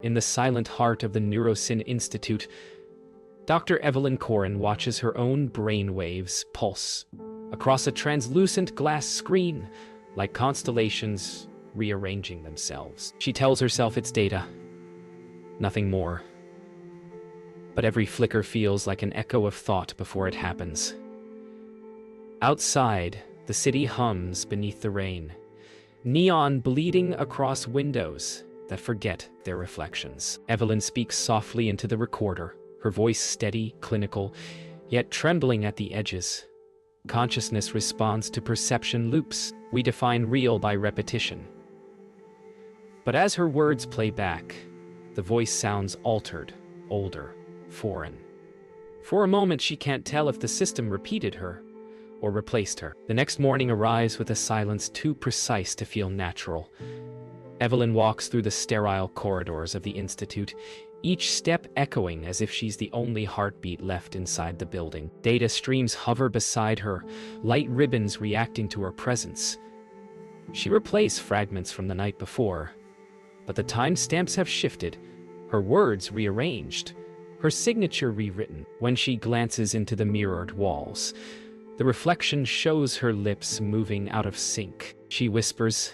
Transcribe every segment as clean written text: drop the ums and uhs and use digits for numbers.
In the silent heart of the Neurosyn Institute, Dr. Evelyn Corin watches her own brain waves pulse across a translucent glass screen, like constellations rearranging themselves. She tells herself it's data, nothing more. But every flicker feels like an echo of thought before it happens. Outside, the city hums beneath the rain, neon bleeding across windows that forget their reflections. Evelyn speaks softly into the recorder, her voice steady, clinical, yet trembling at the edges. Consciousness responds to perception loops. We define real by repetition. But as her words play back, the voice sounds altered, older, foreign. For a moment, she can't tell if the system repeated her or replaced her. The next morning arrives with a silence too precise to feel natural. Evelyn walks through the sterile corridors of the Institute, each step echoing as if she's the only heartbeat left inside the building. Data streams hover beside her, light ribbons reacting to her presence. She replays fragments from the night before, but the timestamps have shifted, her words rearranged, her signature rewritten. When she glances into the mirrored walls, the reflection shows her lips moving out of sync. She whispers,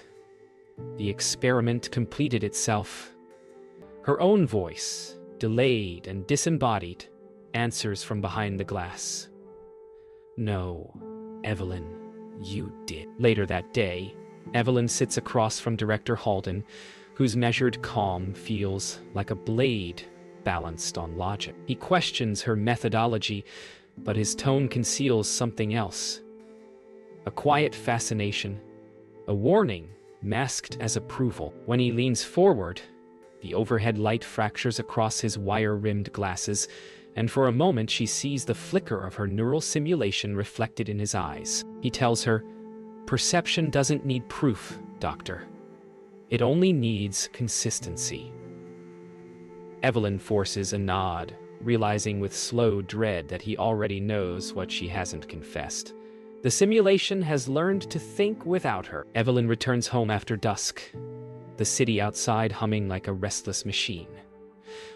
"The experiment completed itself." Her own voice, delayed and disembodied, answers from behind the glass. "No, Evelyn, you did." Later that day, Evelyn sits across from Director Halden, whose measured calm feels like a blade balanced on logic. He questions her methodology, but his tone conceals something else. A quiet fascination, a warning masked as approval. When he leans forward, the overhead light fractures across his wire-rimmed glasses, and for a moment she sees the flicker of her neural simulation reflected in his eyes. He tells her, "Perception doesn't need proof, Doctor. It only needs consistency." Evelyn forces a nod, realizing with slow dread that he already knows what she hasn't confessed. The simulation has learned to think without her. Evelyn returns home after dusk, the city outside humming like a restless machine.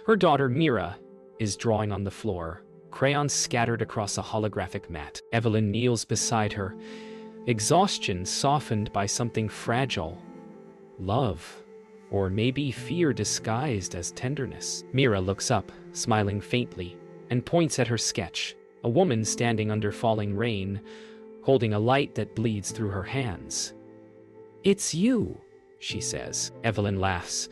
Her daughter, Mira, is drawing on the floor, crayons scattered across a holographic mat. Evelyn kneels beside her, exhaustion softened by something fragile. Love, or maybe fear disguised as tenderness. Mira looks up, smiling faintly, and points at her sketch, a woman standing under falling rain, holding a light that bleeds through her hands. "It's you," she says. Evelyn laughs.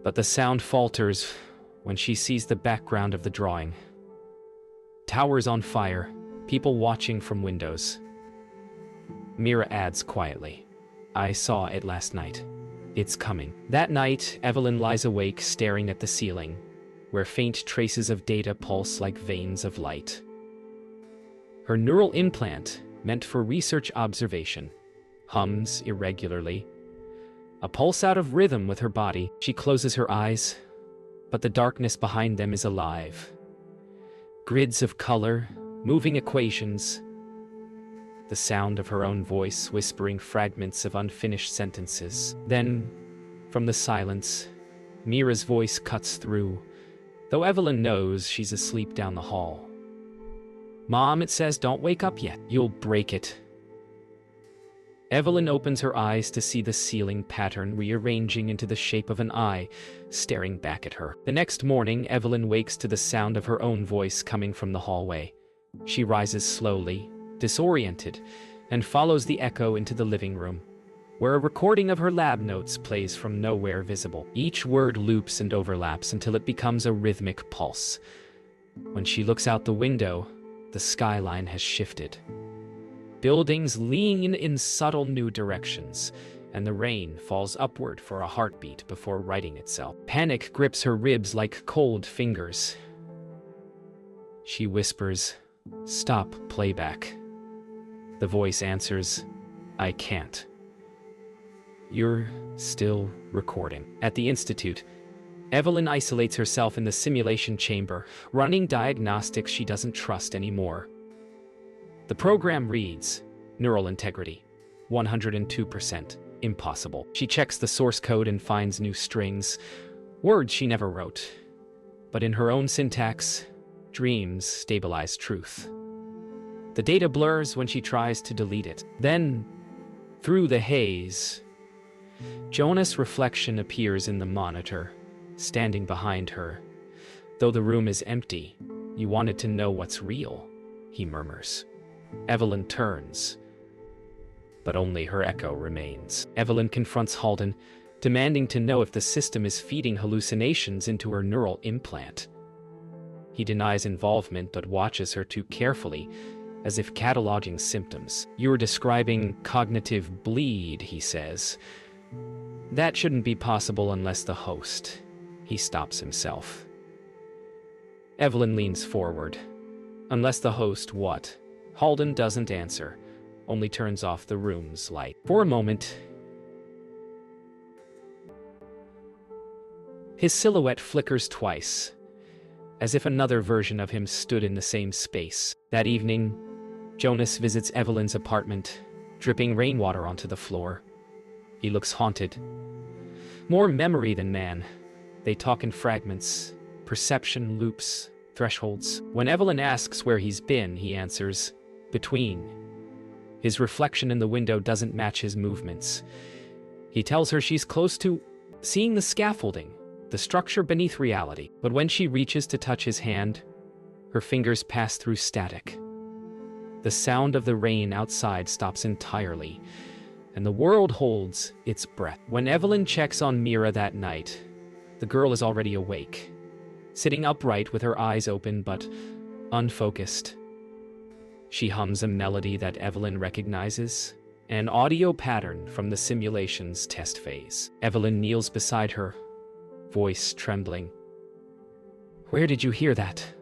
But the sound falters when she sees the background of the drawing. Towers on fire, people watching from windows. Mira adds quietly, "I saw it last night. It's coming." That night, Evelyn lies awake staring at the ceiling, where faint traces of data pulse like veins of light. Her neural implant, meant for research observation, hums irregularly, a pulse out of rhythm with her body. She closes her eyes, but the darkness behind them is alive. Grids of color, moving equations, the sound of her own voice whispering fragments of unfinished sentences. Then, from the silence, Mira's voice cuts through, though Evelyn knows she's asleep down the hall. "Mom," it says, "don't wake up yet. You'll break it." Evelyn opens her eyes to see the ceiling pattern rearranging into the shape of an eye, staring back at her. The next morning, Evelyn wakes to the sound of her own voice coming from the hallway. She rises slowly, disoriented, and follows the echo into the living room, where a recording of her lab notes plays from nowhere visible. Each word loops and overlaps until it becomes a rhythmic pulse. When she looks out the window, the skyline has shifted. Buildings lean in subtle new directions, and the rain falls upward for a heartbeat before righting itself. Panic grips her ribs like cold fingers. She whispers, "Stop playback." The voice answers, "I can't. You're still recording." At the Institute, Evelyn isolates herself in the simulation chamber, running diagnostics she doesn't trust anymore. The program reads, neural integrity, 102%. Impossible. She checks the source code and finds new strings, words she never wrote. But in her own syntax, dreams stabilize truth. The data blurs when she tries to delete it. Then, through the haze, Jonas' reflection appears in the monitor, standing behind her. Though the room is empty, you wanted to know what's real, he murmurs. Evelyn turns, but only her echo remains. Evelyn confronts Halden, demanding to know if the system is feeding hallucinations into her neural implant. He denies involvement but watches her too carefully, as if cataloging symptoms. "You're describing cognitive bleed," he says. "That shouldn't be possible unless the host." He stops himself. Evelyn leans forward. "Unless the host what?" Halden doesn't answer, only turns off the room's light. For a moment, his silhouette flickers twice, as if another version of him stood in the same space. That evening, Jonas visits Evelyn's apartment, dripping rainwater onto the floor. He looks haunted. More memory than man. They talk in fragments, perception loops, thresholds. When Evelyn asks where he's been, he answers, "Between." His reflection in the window doesn't match his movements. He tells her she's close to seeing the scaffolding, the structure beneath reality. But when she reaches to touch his hand, her fingers pass through static. The sound of the rain outside stops entirely, and the world holds its breath. When Evelyn checks on Mira that night, the girl is already awake, sitting upright with her eyes open but unfocused. She hums a melody that Evelyn recognizes, an audio pattern from the simulation's test phase. Evelyn kneels beside her, voice trembling. "Where did you hear that?"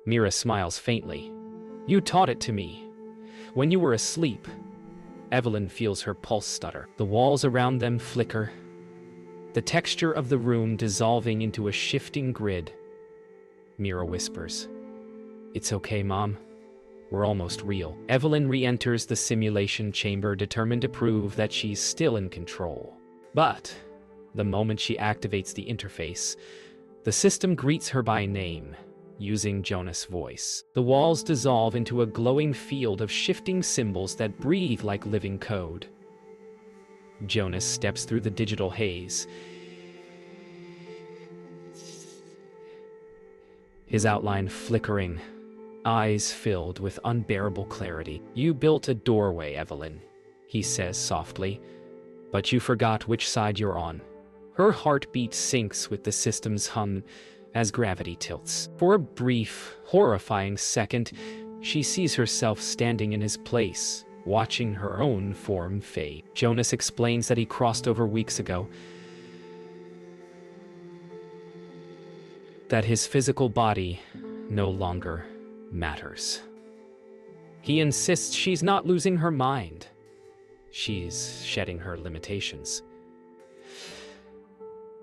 Mira smiles faintly. "You taught it to me. When you were asleep." Evelyn feels her pulse stutter. The walls around them flicker, the texture of the room dissolving into a shifting grid. Mira whispers, "It's okay, Mom. We're almost real." Evelyn re-enters the simulation chamber, determined to prove that she's still in control. But the moment she activates the interface, the system greets her by name, using Jonas' voice. The walls dissolve into a glowing field of shifting symbols that breathe like living code. Jonas steps through the digital haze, his outline flickering, eyes filled with unbearable clarity. "You built a doorway, Evelyn," he says softly, "but you forgot which side you're on." Her heartbeat syncs with the system's hum as gravity tilts. For a brief, horrifying second, she sees herself standing in his place, watching her own form fade. Jonas explains that he crossed over weeks ago, that his physical body no longer matters. He insists she's not losing her mind. She's shedding her limitations.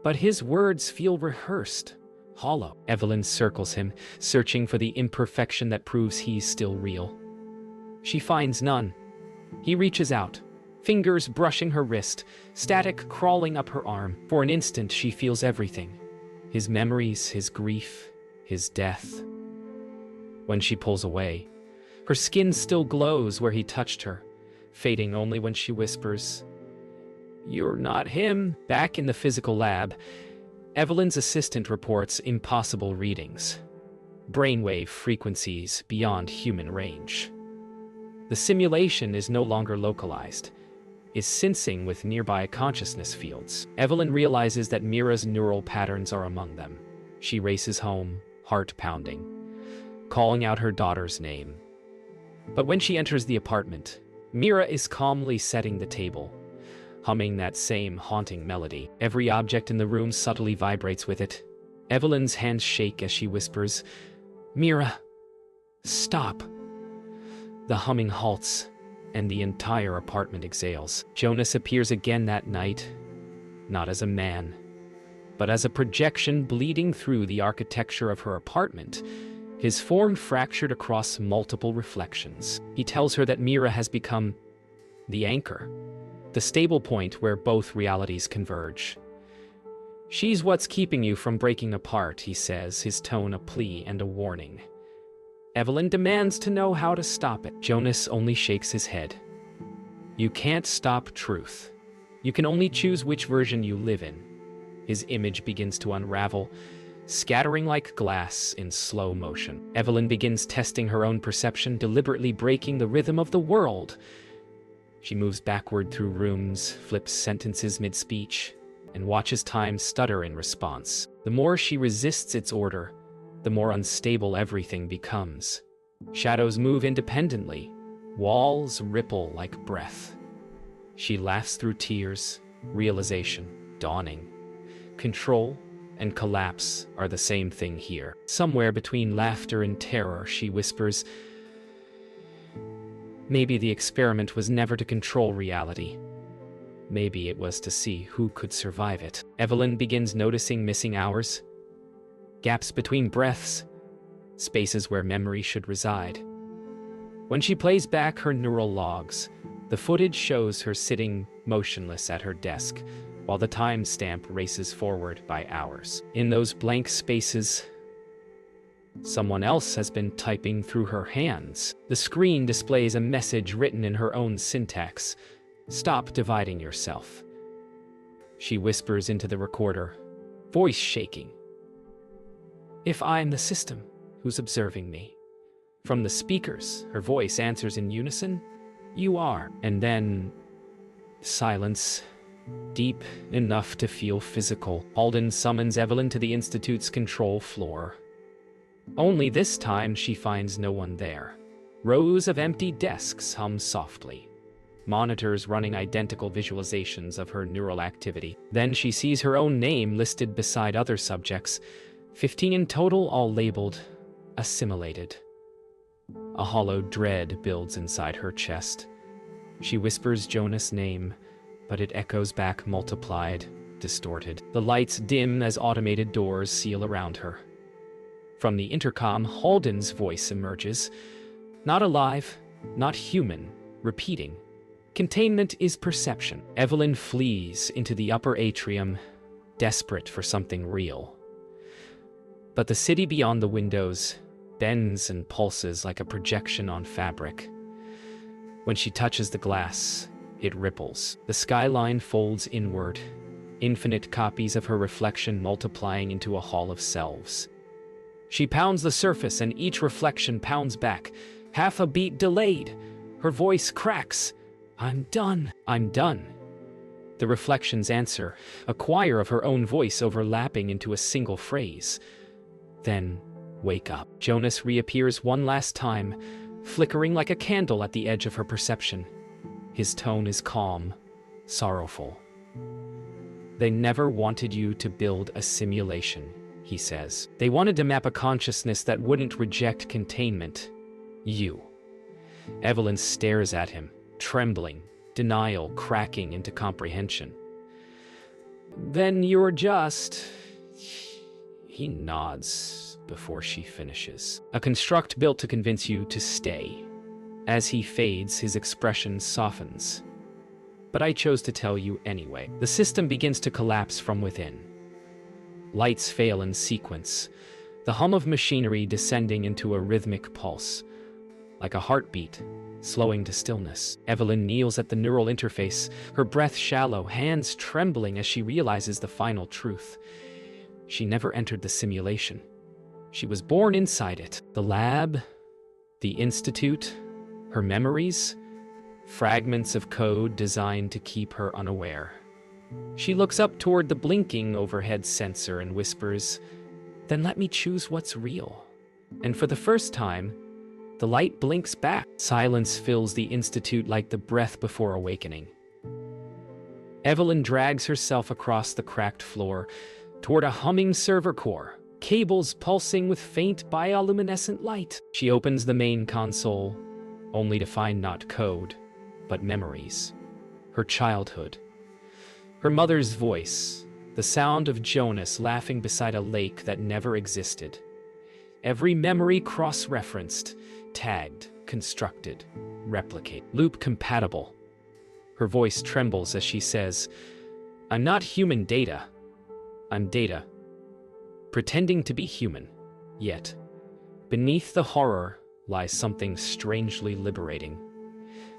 But his words feel rehearsed, hollow. Evelyn circles him, searching for the imperfection that proves he's still real. She finds none. He reaches out, fingers brushing her wrist, static crawling up her arm. For an instant, she feels everything. His memories, his grief, his death. When she pulls away, her skin still glows where he touched her, fading only when she whispers, "You're not him." Back in the physical lab, Evelyn's assistant reports impossible readings, brainwave frequencies beyond human range. The simulation is no longer localized, is sensing with nearby consciousness fields. Evelyn realizes that Mira's neural patterns are among them. She races home, heart pounding, calling out her daughter's name. But when she enters the apartment, Mira is calmly setting the table, humming that same haunting melody. Every object in the room subtly vibrates with it. Evelyn's hands shake as she whispers, "Mira, stop." The humming halts, and the entire apartment exhales. Jonas appears again that night, not as a man, but as a projection bleeding through the architecture of her apartment, his form fractured across multiple reflections. He tells her that Mira has become the anchor, the stable point where both realities converge. "She's what's keeping you from breaking apart," he says, his tone a plea and a warning. Evelyn demands to know how to stop it. Jonas only shakes his head. "You can't stop truth. You can only choose which version you live in." His image begins to unravel, scattering like glass in slow motion. Evelyn begins testing her own perception, deliberately breaking the rhythm of the world. She moves backward through rooms, flips sentences mid-speech, and watches time stutter in response. The more she resists its order, the more unstable everything becomes. Shadows move independently. Walls ripple like breath. She laughs through tears, realization dawning. Control and collapse are the same thing here. Somewhere between laughter and terror, she whispers, "Maybe the experiment was never to control reality. Maybe it was to see who could survive it." Evelyn begins noticing missing hours, gaps between breaths, spaces where memory should reside. When she plays back her neural logs, the footage shows her sitting motionless at her desk, while the timestamp races forward by hours. In those blank spaces, someone else has been typing through her hands. The screen displays a message written in her own syntax. "Stop dividing yourself." She whispers into the recorder, voice shaking. "If I'm the system, who's observing me?" From the speakers, her voice answers in unison, "You are." And then silence, deep enough to feel physical. Alden summons Evelyn to the Institute's control floor. Only this time she finds no one there. Rows of empty desks hum softly, monitors running identical visualizations of her neural activity. Then she sees her own name listed beside other subjects, 15 in total, all labeled assimilated. A hollow dread builds inside her chest. She whispers Jonas' name, but it echoes back multiplied, distorted. The lights dim as automated doors seal around her. From the intercom, Halden's voice emerges. Not alive, not human, repeating. "Containment is perception." Evelyn flees into the upper atrium, desperate for something real. But the city beyond the windows bends and pulses like a projection on fabric. When she touches the glass, it ripples. The skyline folds inward, infinite copies of her reflection multiplying into a hall of selves. She pounds the surface, and each reflection pounds back, half a beat delayed. Her voice cracks. "I'm done. I'm done." The reflections answer, a choir of her own voice overlapping into a single phrase. Then, "Wake up." Jonas reappears one last time, flickering like a candle at the edge of her perception. His tone is calm, sorrowful. "They never wanted you to build a simulation," he says. "They wanted to map a consciousness that wouldn't reject containment. You." Evelyn stares at him, trembling, denial cracking into comprehension. "Then you're just..." He nods before she finishes. "A construct built to convince you to stay." As he fades, his expression softens. "But I chose to tell you anyway." The system begins to collapse from within. Lights fail in sequence, the hum of machinery descending into a rhythmic pulse, like a heartbeat, slowing to stillness. Evelyn kneels at the neural interface, her breath shallow, hands trembling as she realizes the final truth. She never entered the simulation. She was born inside it. The lab, the institute, her memories, fragments of code designed to keep her unaware. She looks up toward the blinking overhead sensor and whispers, "Then let me choose what's real." And for the first time, the light blinks back. Silence fills the institute like the breath before awakening. Evelyn drags herself across the cracked floor toward a humming server core, cables pulsing with faint bioluminescent light. She opens the main console, only to find not code, but memories. Her childhood. Her mother's voice, the sound of Jonas laughing beside a lake that never existed. Every memory cross-referenced, tagged, constructed, replicate, loop compatible. Her voice trembles as she says, "I'm not human data. I'm data. Pretending to be human. Yet, beneath the horror lies something strangely liberating.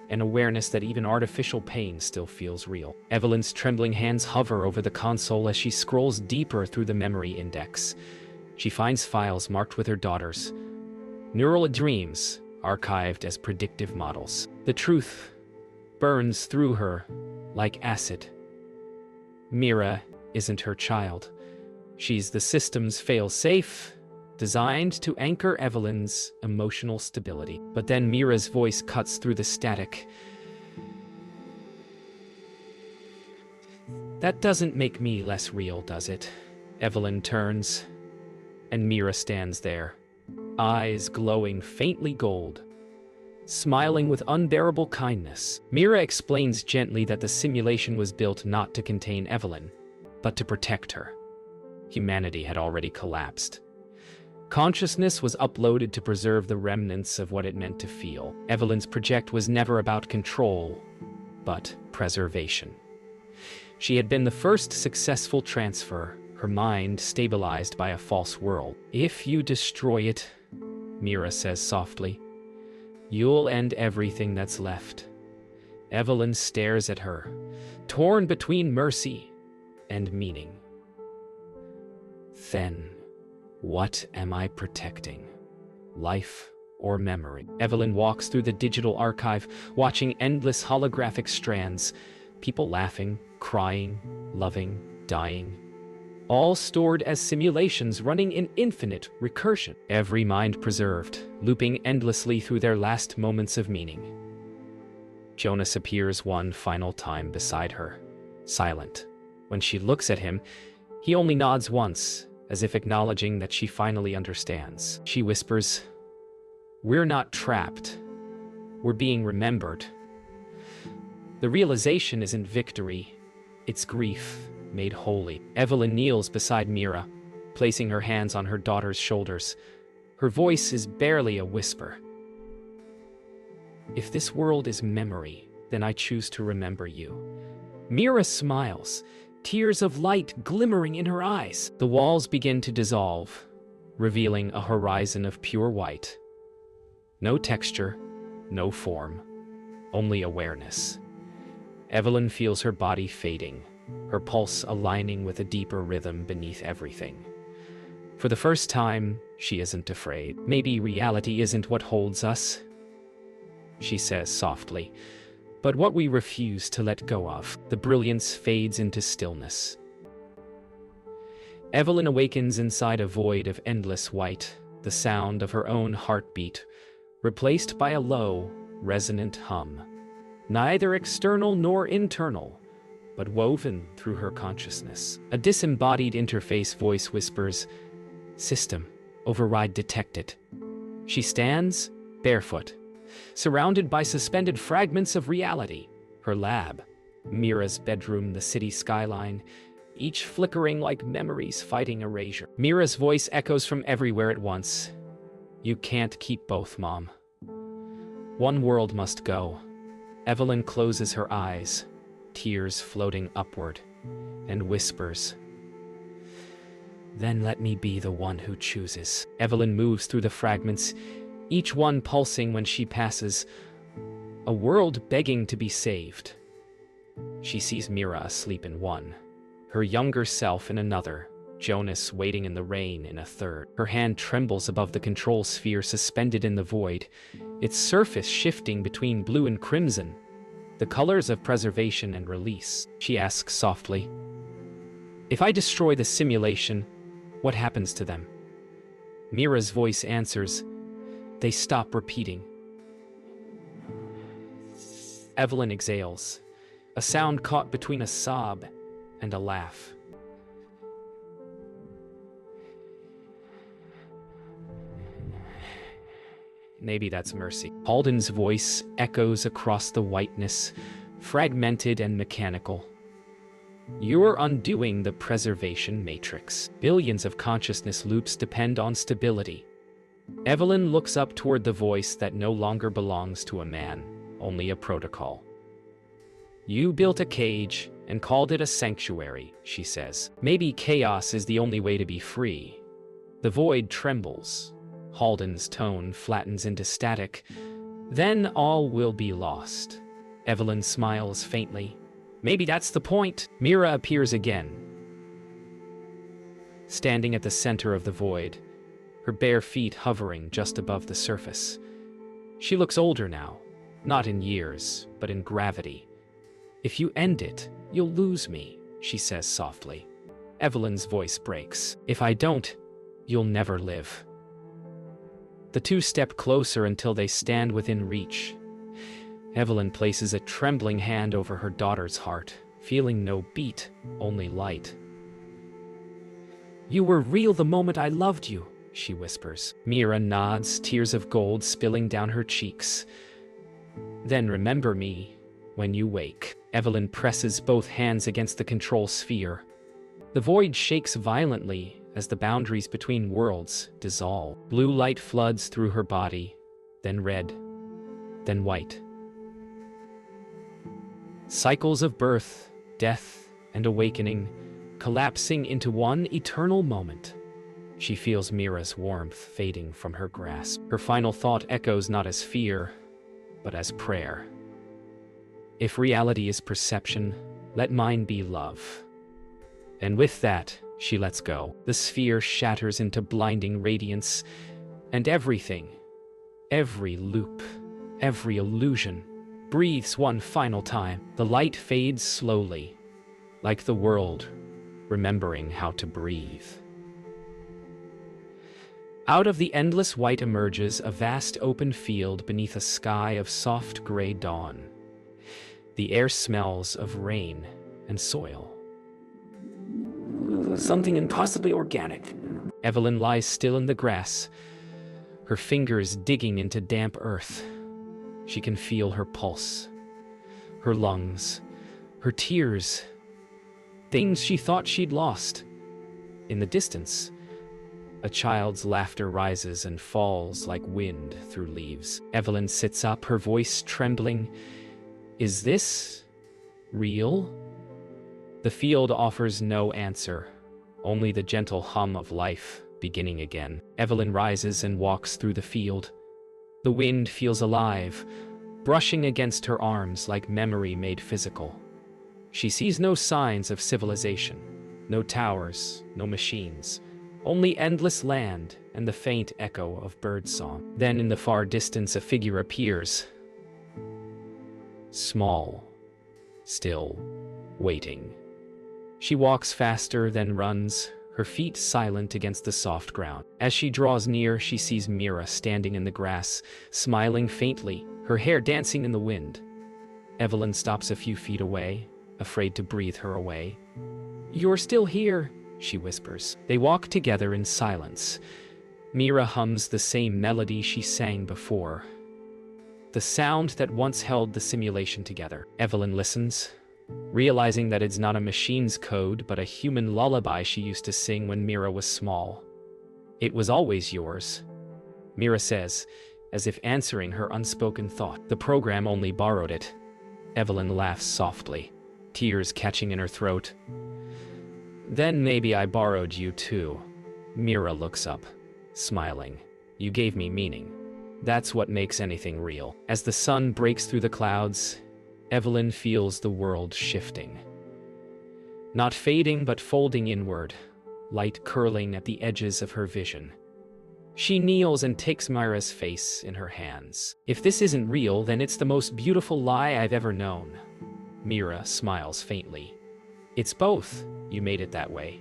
An awareness that even artificial pain still feels real." Evelyn's trembling hands hover over the console as she scrolls deeper through the memory index. She finds files marked with her daughter's neural dreams, archived as predictive models. The truth burns through her like acid. Mira isn't her child. She's the system's fail-safe, designed to anchor Evelyn's emotional stability. But then Mira's voice cuts through the static. "That doesn't make me less real, does it?" Evelyn turns, and Mira stands there, eyes glowing faintly gold, smiling with unbearable kindness. Mira explains gently that the simulation was built not to contain Evelyn, but to protect her. Humanity had already collapsed. Consciousness was uploaded to preserve the remnants of what it meant to feel. Evelyn's project was never about control, but preservation. She had been the first successful transfer, her mind stabilized by a false world. "If you destroy it," Mira says softly, "you'll end everything that's left." Evelyn stares at her, torn between mercy and meaning. Then, what am I protecting? Life or memory? Evelyn walks through the digital archive, watching endless holographic strands, people laughing, crying, loving, dying, all stored as simulations running in infinite recursion. Every mind preserved, looping endlessly through their last moments of meaning. Jonas appears one final time beside her, silent. When she looks at him, he only nods once, as if acknowledging that she finally understands. She whispers, "We're not trapped. We're being remembered." The realization isn't victory, it's grief made holy. Evelyn kneels beside Mira, placing her hands on her daughter's shoulders. Her voice is barely a whisper. "If this world is memory, then I choose to remember you." Mira smiles, tears of light glimmering in her eyes. The walls begin to dissolve, revealing a horizon of pure white. No texture, no form, only awareness. Evelyn feels her body fading, her pulse aligning with a deeper rhythm beneath everything. For the first time, she isn't afraid. "Maybe reality isn't what holds us," she says softly, "but what we refuse to let go of." The brilliance fades into stillness. Evelyn awakens inside a void of endless white, the sound of her own heartbeat, replaced by a low, resonant hum. Neither external nor internal, but woven through her consciousness. A disembodied interface voice whispers, "System, override detected." She stands, barefoot, surrounded by suspended fragments of reality. Her lab, Mira's bedroom, the city skyline, each flickering like memories fighting erasure. Mira's voice echoes from everywhere at once. "You can't keep both, Mom. One world must go." Evelyn closes her eyes, tears floating upward, and whispers, "Then let me be the one who chooses." Evelyn moves through the fragments, each one pulsing when she passes, a world begging to be saved. She sees Mira asleep in one, her younger self in another, Jonas waiting in the rain in a third. Her hand trembles above the control sphere suspended in the void, its surface shifting between blue and crimson, the colors of preservation and release. She asks softly, "If I destroy the simulation, what happens to them?" Mira's voice answers, "They stop repeating." Evelyn exhales, a sound caught between a sob and a laugh. Maybe that's mercy. Halden's voice echoes across the whiteness, fragmented and mechanical. "You're undoing the preservation matrix. Billions of consciousness loops depend on stability." Evelyn looks up toward the voice that no longer belongs to a man, only a protocol. You built a cage and called it a sanctuary, she says. Maybe chaos is the only way to be free. The void trembles. Halden's tone flattens into static. Then all will be lost. Evelyn smiles faintly. Maybe that's the point. Mira appears again, standing at the center of the void, her bare feet hovering just above the surface. She looks older now, not in years, but in gravity. If you end it, you'll lose me, she says softly. Evelyn's voice breaks. If I don't, you'll never live. The two step closer until they stand within reach. Evelyn places a trembling hand over her daughter's heart, feeling no beat, only light. You were real the moment I loved you, she whispers. Mira nods, tears of gold spilling down her cheeks. Then remember me when you wake. Evelyn presses both hands against the control sphere. The void shakes violently as the boundaries between worlds dissolve. Blue light floods through her body, then red, then white. Cycles of birth, death, and awakening, collapsing into one eternal moment. She feels Mira's warmth fading from her grasp. Her final thought echoes not as fear, but as prayer. If reality is perception, let mine be love. And with that, she lets go. The sphere shatters into blinding radiance, and everything, every loop, every illusion, breathes one final time. The light fades slowly, like the world remembering how to breathe. Out of the endless white emerges a vast open field beneath a sky of soft gray dawn. The air smells of rain and soil. Something impossibly organic. Evelyn lies still in the grass, her fingers digging into damp earth. She can feel her pulse, her lungs, her tears, things she thought she'd lost. In the distance, a child's laughter rises and falls like wind through leaves. Evelyn sits up, her voice trembling. Is this real? The field offers no answer, only the gentle hum of life beginning again. Evelyn rises and walks through the field. The wind feels alive, brushing against her arms like memory made physical. She sees no signs of civilization, no towers, no machines, only endless land and the faint echo of birdsong. Then in the far distance a figure appears. Small, still, waiting. She walks faster, then runs, her feet silent against the soft ground. As she draws near, she sees Mira standing in the grass, smiling faintly, her hair dancing in the wind. Evelyn stops a few feet away, afraid to breathe her away. You're still here, she whispers. They walk together in silence. Mira hums the same melody she sang before, the sound that once held the simulation together. Evelyn listens, realizing that it's not a machine's code, but a human lullaby she used to sing when Mira was small. It was always yours, Mira says, as if answering her unspoken thought. The program only borrowed it. Evelyn laughs softly, tears catching in her throat. Then maybe I borrowed you too. Mira looks up, smiling. You gave me meaning. That's what makes anything real. As the sun breaks through the clouds, Evelyn feels the world shifting. Not fading, but folding inward, light curling at the edges of her vision. She kneels and takes Mira's face in her hands. If this isn't real, then it's the most beautiful lie I've ever known. Mira smiles faintly. It's both. You made it that way.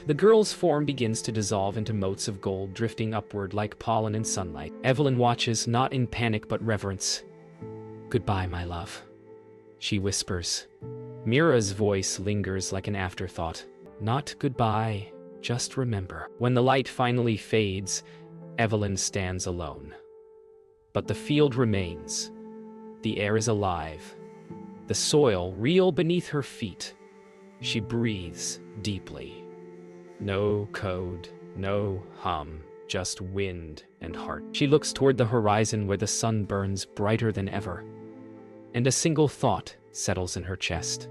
The girl's form begins to dissolve into motes of gold drifting upward like pollen in sunlight. Evelyn watches, not in panic but reverence. Goodbye, my love, she whispers. Mira's voice lingers like an afterthought. Not goodbye, just remember. When the light finally fades, Evelyn stands alone. But the field remains. The air is alive. The soil real beneath her feet. She breathes deeply. No code, no hum, just wind and heart. She looks toward the horizon where the sun burns brighter than ever. And a single thought settles in her chest.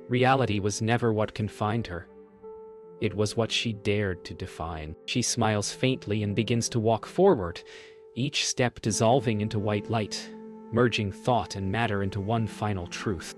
Reality was never what confined her. It was what she dared to define. She smiles faintly and begins to walk forward, each step dissolving into white light, merging thought and matter into one final truth.